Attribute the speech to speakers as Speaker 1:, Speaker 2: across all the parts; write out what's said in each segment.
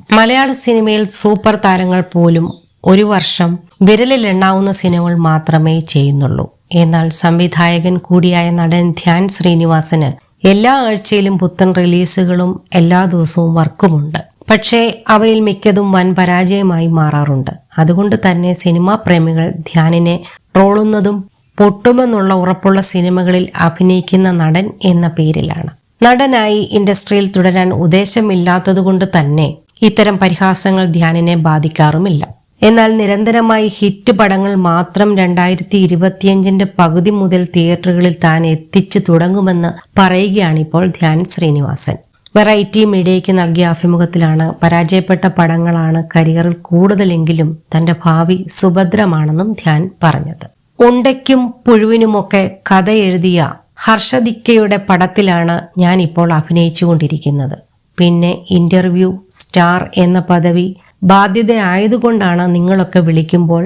Speaker 1: മലയാള സിനിമയിൽ സൂപ്പർ താരങ്ങൾ പോലും ഒരു വർഷം വിരലിലെണ്ണാവുന്ന സിനിമകൾ മാത്രമേ ചെയ്യുന്നുള്ളൂ. എന്നാൽ സംവിധായകൻ കൂടിയായ നടൻ ധ്യാൻ ശ്രീനിവാസന് എല്ലാ ആഴ്ചയിലും പുത്തൻ റിലീസുകളും എല്ലാ ദിവസവും വർക്കുമുണ്ട്. പക്ഷേ അവയിൽ മിക്കതും വൻ പരാജയമായി മാറാറുണ്ട്. അതുകൊണ്ട് തന്നെ സിനിമാ പ്രേമികൾ ധ്യാനിനെ ട്രോളുന്നതും പൊട്ടുമെന്നുള്ള ഉറപ്പുള്ള സിനിമകളിൽ അഭിനയിക്കുന്ന നടൻ എന്ന പേരിലാണ്. നടനായി ഇൻഡസ്ട്രിയിൽ തുടരാൻ ഉദ്ദേശമില്ലാത്തതുകൊണ്ട് തന്നെ ഇത്തരം പരിഹാസങ്ങൾ ധ്യാനിനെ ബാധിക്കാറുമില്ല. എന്നാൽ നിരന്തരമായി ഹിറ്റ് പടങ്ങൾ മാത്രം 2025 പകുതി മുതൽ തിയേറ്ററുകളിൽ താൻ എത്തിച്ചു തുടങ്ങുമെന്ന് പറയുകയാണിപ്പോൾ ധ്യാൻ ശ്രീനിവാസൻ. വെറൈറ്റി മീഡിയയ്ക്ക് നൽകിയ അഭിമുഖത്തിലാണ് പരാജയപ്പെട്ട പടങ്ങളാണ് കരിയറിൽ കൂടുതലെങ്കിലും തന്റെ ഭാവി സുഭദ്രമാണെന്നും ധ്യാൻ പറഞ്ഞത്. ഉണ്ടയ്ക്കും പുഴുവിനുമൊക്കെ കഥ എഴുതിയ ഹർഷദിക്കയുടെ പടത്തിലാണ് ഞാൻ ഇപ്പോൾ അഭിനയിച്ചുകൊണ്ടിരിക്കുന്നത്. പിന്നെ ഇന്റർവ്യൂ സ്റ്റാർ എന്ന പദവി ബാധ്യതയായതുകൊണ്ടാണ് നിങ്ങളൊക്കെ വിളിക്കുമ്പോൾ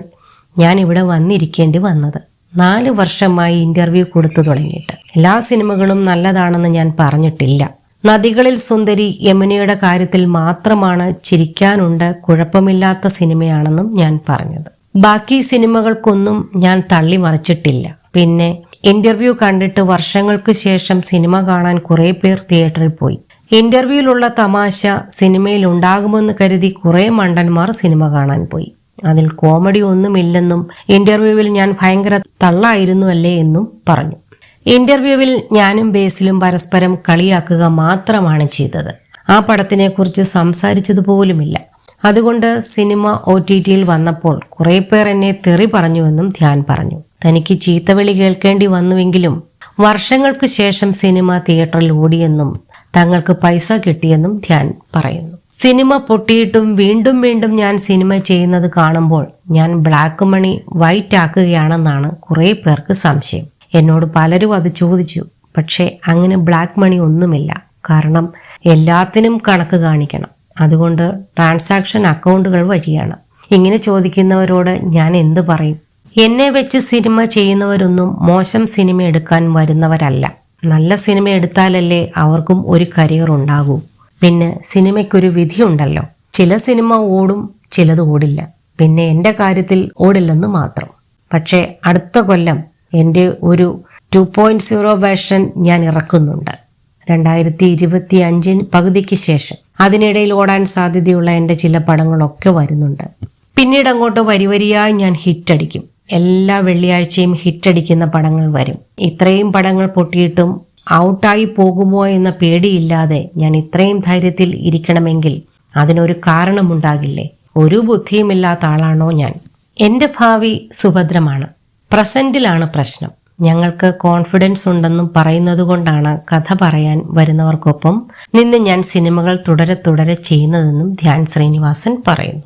Speaker 1: ഞാൻ ഇവിടെ വന്നിരിക്കേണ്ടി വന്നത്. 4 വർഷമായി ഇന്റർവ്യൂ കൊടുത്തു തുടങ്ങിയിട്ട്. എല്ലാ സിനിമകളും നല്ലതാണെന്ന് ഞാൻ പറഞ്ഞിട്ടില്ല. നദികളിൽ സുന്ദരി യമുനയുടെ കാര്യത്തിൽ മാത്രമാണ് ചിരിക്കാനുണ്ട്, കുഴപ്പമില്ലാത്ത സിനിമയാണെന്നും ഞാൻ പറഞ്ഞത്. ബാക്കി സിനിമകൾക്കൊന്നും ഞാൻ തള്ളി മറിച്ചിട്ടില്ല. പിന്നെ ഇന്റർവ്യൂ കണ്ടിട്ട് വർഷങ്ങൾക്ക് ശേഷം സിനിമ കാണാൻ കുറെ പേർ തിയേറ്ററിൽ പോയി. ഇന്റർവ്യൂവിലുള്ള തമാശ സിനിമയിൽ ഉണ്ടാകുമെന്ന് കരുതി കുറെ മണ്ടന്മാർ സിനിമ കാണാൻ പോയി. അതിൽ കോമഡി ഒന്നുമില്ലെന്നും ഇന്റർവ്യൂവിൽ ഞാൻ ഭയങ്കര തള്ളായിരുന്നു അല്ലേ എന്നും പറഞ്ഞു. ഇന്റർവ്യൂവിൽ ഞാനും ബേസിലും പരസ്പരം കളിയാക്കുക മാത്രമാണ് ചെയ്തത്. ആ പടത്തിനെ കുറിച്ച് സംസാരിച്ചതുപോലുമില്ല. അതുകൊണ്ട് സിനിമ OTTയിൽ വന്നപ്പോൾ കുറെ പേർ എന്നെ തെറി പറഞ്ഞുവെന്നും ധ്യാൻ പറഞ്ഞു. തനിക്ക് ചീത്തവിളി കേൾക്കേണ്ടി വന്നുവെങ്കിലും വർഷങ്ങൾക്ക് ശേഷം സിനിമ തിയേറ്ററിൽ ഓടിയെന്നും തങ്ങൾക്ക് പൈസ കിട്ടിയെന്നും ധ്യാൻ പറയുന്നു. സിനിമ പൊട്ടിയിട്ടും വീണ്ടും വീണ്ടും ഞാൻ സിനിമ ചെയ്യുന്നത് കാണുമ്പോൾ ഞാൻ ബ്ലാക്ക് മണി വൈറ്റ് ആക്കുകയാണെന്നാണ് കുറെ പേർക്ക് സംശയം. എന്നോട് പലരും അത് ചോദിച്ചു. പക്ഷേ അങ്ങനെ ബ്ലാക്ക് മണി ഒന്നുമില്ല. കാരണം എല്ലാത്തിനും കണക്ക് കാണിക്കണം. അതുകൊണ്ട് ട്രാൻസാക്ഷൻ അക്കൗണ്ടുകൾ വഴിയാണ്. ഇങ്ങനെ ചോദിക്കുന്നവരോട് ഞാൻ എന്ത് പറയും? എന്നെ വെച്ച് സിനിമ ചെയ്യുന്നവരൊന്നും മോശം സിനിമ എടുക്കാൻ വരുന്നവരല്ല. നല്ല സിനിമ എടുത്താലല്ലേ അവർക്കും ഒരു കരിയർ ഉണ്ടാകൂ. പിന്നെ സിനിമയ്ക്കൊരു വിധിയുണ്ടല്ലോ. ചില സിനിമ ഓടും, ചിലത് ഓടില്ല. പിന്നെ എൻ്റെ കാര്യത്തിൽ ഓടില്ലെന്ന് മാത്രം. പക്ഷേ അടുത്ത കൊല്ലം എൻ്റെ ഒരു 2.0 വേർഷൻ ഞാൻ ഇറക്കുന്നുണ്ട്. 2025 പകുതിക്ക് ശേഷം. അതിനിടയിൽ ഓടാൻ സാധ്യതയുള്ള എൻ്റെ ചില പടങ്ങളൊക്കെ വരുന്നുണ്ട്. പിന്നീട് അങ്ങോട്ട് വരിവരിയായി ഞാൻ ഹിറ്റടിക്കും. എല്ലാ വെള്ളിയാഴ്ചയും ഹിറ്റടിക്കുന്ന പടങ്ങൾ വരും. ഇത്രയും പടങ്ങൾ പൊട്ടിയിട്ടും ഔട്ടായി പോകുമോ എന്ന പേടിയില്ലാതെ ഞാൻ ഇത്രയും ധൈര്യത്തിൽ ഇരിക്കണമെങ്കിൽ അതിനൊരു കാരണമുണ്ടാകില്ലേ? ഒരു ബുദ്ധിയുമില്ലാത്ത ആളാണോ ഞാൻ? എൻ്റെ ഭാവി സുഭദ്രമാണ്. പ്രസന്റിലാണ് പ്രശ്നം. ഞങ്ങൾക്ക് കോൺഫിഡൻസ് ഉണ്ടെന്നും പറയുന്നത് കൊണ്ടാണ് കഥ പറയാൻ വരുന്നവർക്കൊപ്പം നിന്ന് ഞാൻ സിനിമകൾ തുടരെ ചെയ്യുന്നതെന്നും ധ്യാൻ ശ്രീനിവാസൻ പറയുന്നു.